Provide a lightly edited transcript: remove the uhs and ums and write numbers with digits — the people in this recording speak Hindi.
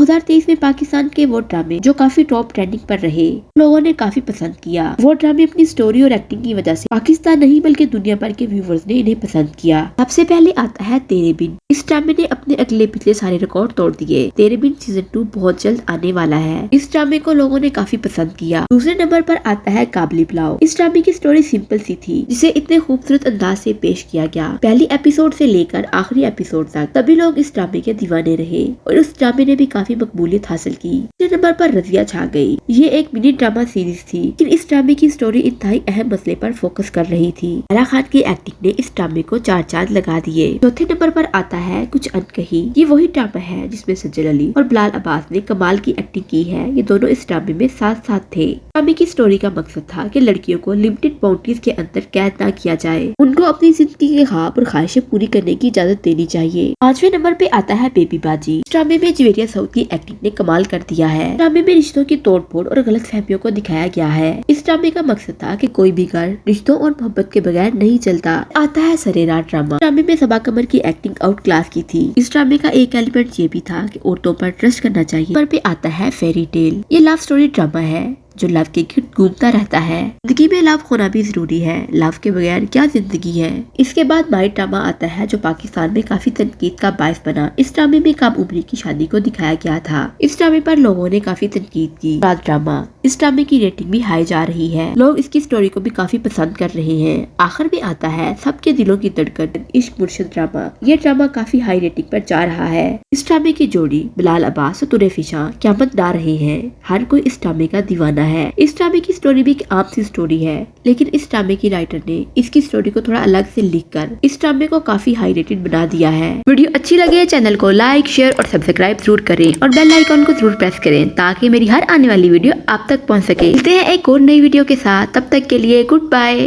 2023 में पाकिस्तान के वो ड्रामे जो काफी टॉप ट्रेंडिंग पर रहे, लोगों ने काफी पसंद किया। वो ड्रामे अपनी स्टोरी और एक्टिंग की वजह से पाकिस्तान नहीं बल्कि दुनिया भर के व्यूवर्स ने इन्हें पसंद किया। सबसे पहले आता है तेरे बिन। इस ड्रामे ने अपने अगले पिछले सारे रिकॉर्ड तोड़ दिए। तेरे बिन सीजन 2 बहुत जल्द आने वाला है। इस ड्रामे को लोगों ने काफी पसंद किया। दूसरे नंबर पर आता है काबली पुलाव। इस ड्रामे की स्टोरी सिंपल सी थी, जिसे इतने खूबसूरत अंदाज से पेश किया गया। पहली एपिसोड से लेकर आखिरी एपिसोड तक सभी लोग इस ड्रामे के दीवाने रहे और उस ड्रामे ने भी काफी मकबूलियत हासिल की। तीसरे नंबर पर रजिया छा गई। ये एक मिनी ड्रामा सीरीज थी, लेकिन इस ड्रामे की स्टोरी इंतहाई अहम मसले पर फोकस कर रही थी। आला खान की एक्टिंग ने इस ड्रामे को 4 चांद लगा दिए। चौथे नंबर पर आता है कुछ अनकही। ये वही ड्रामा है जिसमें सज्जन अली और बिलाल अब्बास ने कमाल की एक्टिंग की है। ये दोनों इस ड्रामे में साथ साथ थे। ड्रामे की स्टोरी का मकसद था कि लड़कियों को लिमिटेड बाउंड्रीज के अंदर कैद ना किया जाए। उनको अपनी जिंदगी के ख्वाब और ख्वाहिशें पूरी करने की इजाजत देनी चाहिए। 5वें नंबर पे आता है बेबी बाजी। इस ड्रामे में जवेरिया साउथ की एक्टिंग ने कमाल कर दिया है। ड्रामे में रिश्तों की तोड़-फोड़ और गलत फहमियों को दिखाया गया है। इस ड्रामे का मकसद था कि कोई भी घर रिश्तों और मोहब्बत के बगैर नहीं चलता। आता है सरेरा ड्रामा। ड्रामे में सबा कमर की एक्टिंग आउट क्लास की थी। इस ड्रामे का एक एलिमेंट ये भी था कि औरतों पर ट्रस्ट करना चाहिए। पर पे आता है फेरी टेल। ये लव स्टोरी ड्रामा है जो लव के गिर्द घूमता रहता है। जिंदगी में लव होना भी जरूरी है, लव के बगैर क्या जिंदगी है। इसके बाद माई ड्रामा आता है जो पाकिस्तान में काफी तनकीद का बायस बना। इस ड्रामे में कम उम्र की शादी को दिखाया गया था। इस ड्रामे पर लोगों ने काफी तनकीद की। रात ड्रामा। इस ड्रामे की रेटिंग भी हाई जा रही है। लोग इसकी स्टोरी को भी काफी पसंद कर रहे हैं। आखिर में आता है सबके दिलों की धड़कन इश्क मुर्शिद ड्रामा। ये ड्रामा काफी हाई रेटिंग पर जा रहा है। इस ड्रामे की जोड़ी बिलाल अब्बास और तुरे फिशा क़यामत ला रहे हैं। हर कोई इस ड्रामे का दीवाना है। इस ड्रामे की स्टोरी भी एक आम सी स्टोरी है, लेकिन इस ड्रामे की राइटर ने इसकी स्टोरी को थोड़ा अलग से लिखकर इस ड्रामे को काफी हाई रेटेड बना दिया है। वीडियो अच्छी लगे चैनल को लाइक, शेयर और सब्सक्राइब जरूर करें और बेल आइकॉन को जरूर प्रेस करें ताकि मेरी हर आने वाली वीडियो आप तक पहुंच सके। मिलते हैं एक और नई वीडियो के साथ, तब तक के लिए गुड बाय।